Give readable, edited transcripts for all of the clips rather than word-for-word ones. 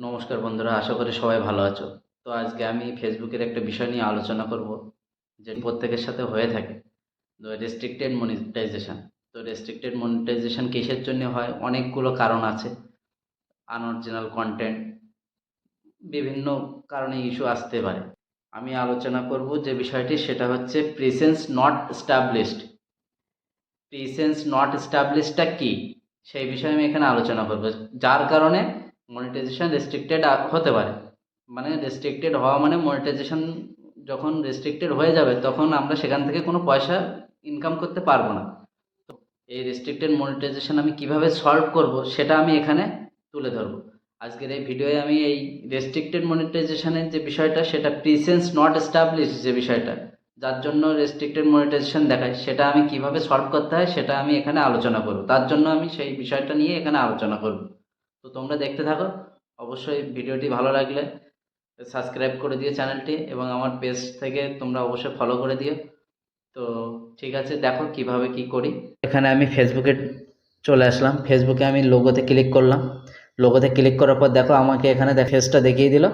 নমস্কার বন্ধুরা, আশা করি সবাই ভালো আছো। তো আজকে আমি ফেসবুকের একটা বিষয় নিয়ে আলোচনা করব, যে প্রত্যেকের সাথে হয়ে থাকে। তো রেস্ট্রিক্টেড মনিটাইজেশন। তো রেস্ট্রিক্টেড মনিটাইজেশন কিসের জন্য হয়? অনেকগুলো কারণ আছে। আনঅরিজিনাল কন্টেন্ট, বিভিন্ন কারণে ইস্যু আসতে পারে। আমি আলোচনা করব যে বিষয়টি, সেটা হচ্ছে presence not established. Presence not এস্টাবলিশডটা কি, সেই বিষয়ে আমি এখানে আলোচনা করব, যার কারণে মনিটাইজেশন রেস্ট্রিক্টেড হতে পারে। মানে রেস্ট্রিক্টেড হওয়া মানে মনিটাইজেশন যখন রেস্ট্রিক্টেড হয়ে যাবে, তখন আমরা সেখান থেকে কোনো পয়সা ইনকাম করতে পারবো না। তো এই রেস্ট্রিক্টেড মনিটাইজেশন আমি কিভাবে সলভ করব, সেটা আমি এখানে তুলে ধরবো। আজকের এই ভিডিওয়ে আমি এই রেস্ট্রিক্টেড মনিটাইজেশনের যে বিষয়টা, সেটা প্রিসেন্স নট এস্টাবলিশ যে বিষয়টা, যার জন্য রেস্ট্রিক্টেড মনিটাইজেশন দেখায়, সেটা আমি কিভাবে সলভ করতে হয় সেটা আমি এখানে আলোচনা করব। তার জন্য আমি সেই বিষয়টা নিয়ে এখানে আলোচনা করব। তো তোমরা দেখতে থাকো। অবশ্যই ভিডিওটি ভালো লাগলে সাবস্ক্রাইব করে দিও চ্যানেলটি, এবং আমার পেজ থেকে তোমরা অবশ্যই ফলো করে দিও। তো ঠিক আছে, দেখো কিভাবে কি করি। এখানে আমি ফেসবুকে চলে আসলাম। ফেসবুকে আমি লোগোতে ক্লিক করলাম। লোগোতে ক্লিক করার পর দেখো আমাকে এখানে ফেসটা দেখিয়ে দিল।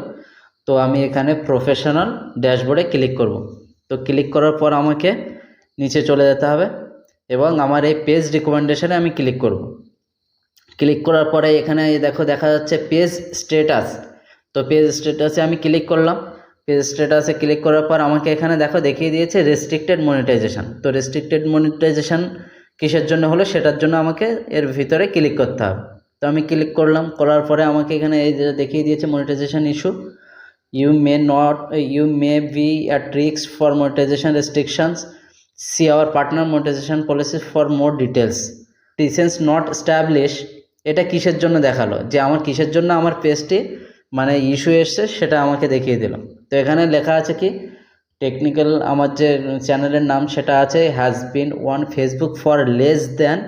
তো আমি এখানে প্রফেশনাল ড্যাশবোর্ডে ক্লিক করব। তো ক্লিক করার পর আমাকে নিচে চলে যেতে হবে, এবং আমার এই পেজ রিকমেন্ডেশনে আমি ক্লিক করব। ক্লিক করার পরে এখানে দেখো দেখা যাচ্ছে পেজ স্ট্যাটাস। তো পেজ স্ট্যাটাসে আমি ক্লিক করলাম। পেজ স্ট্যাটাসে ক্লিক করার পর আমাকে এখানে দেখো দেখিয়ে দিয়েছে রেস্ট্রিক্টেড মনিটাইজেশন। তো রেস্ট্রিক্টেড মনিটাইজেশন কিসের জন্য হলো, সেটার জন্য আমাকে এর ভিতরে ক্লিক করতে হবে। তো আমি ক্লিক করলাম। করার পরে আমাকে এখানে এই যে দেখিয়ে দিয়েছে monetisation issue. You may be at risk for monetization restrictions. See our partner monetization policies for more details. License not established, এটা কিসের জন্য দেখালো, যে আমার কিসের জন্য আমার পেজটি মানে ইস্যু এসছে সেটা আমাকে দেখিয়ে দিল। তো এখানে লেখা আছে কি, টেকনিক্যাল আমার যে চ্যানেলের নাম সেটা আছে has been on Facebook for less than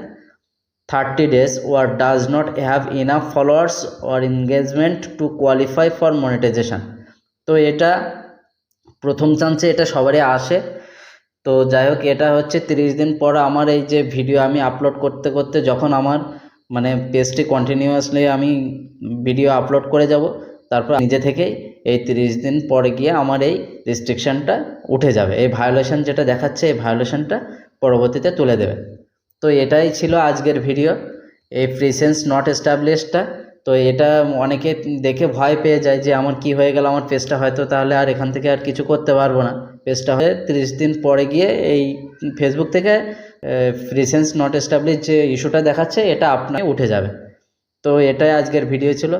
30 days or does not have enough followers or engagement to qualify for monetization. তো এটা প্রথম চান্সে এটা সবারই আসে। তো যাই হোক, এটা হচ্ছে 30 দিন পর আমার এই যে ভিডিও আমি আপলোড করতে করতে যখন আমার মানে পেজটি কন্টিনিউয়াসলি আমি ভিডিও আপলোড করে যাব, তারপর নিজে থেকেই এই 30 দিন পরে গিয়ে আমার এই রেস্ট্রিকশানটা উঠে যাবে। এই ভায়োলেশন যেটা দেখাচ্ছে, এই ভায়োলেশনটা পরবর্তীতে তুলে দেবে। তো এটাই ছিল আজকের ভিডিও, এই প্রিসেন্স নট এস্টাবলিশডটা। তো এটা অনেকে দেখে ভয় পেয়ে যায় যে আমার কি হয়ে গেল, আমার পেজটা হয়তো তাহলে আর এখান থেকে আর কিছু করতে পারবো না। পেজটা হয়ে 30 দিন পরে গিয়ে এই ফেসবুক থেকে প্রিসেন্স নট এস্টাবলিশ যে ইস্যুটা দেখাচ্ছে, এটা আপনার উঠে যাবে। তো এটাই আজকের ভিডিও ছিল।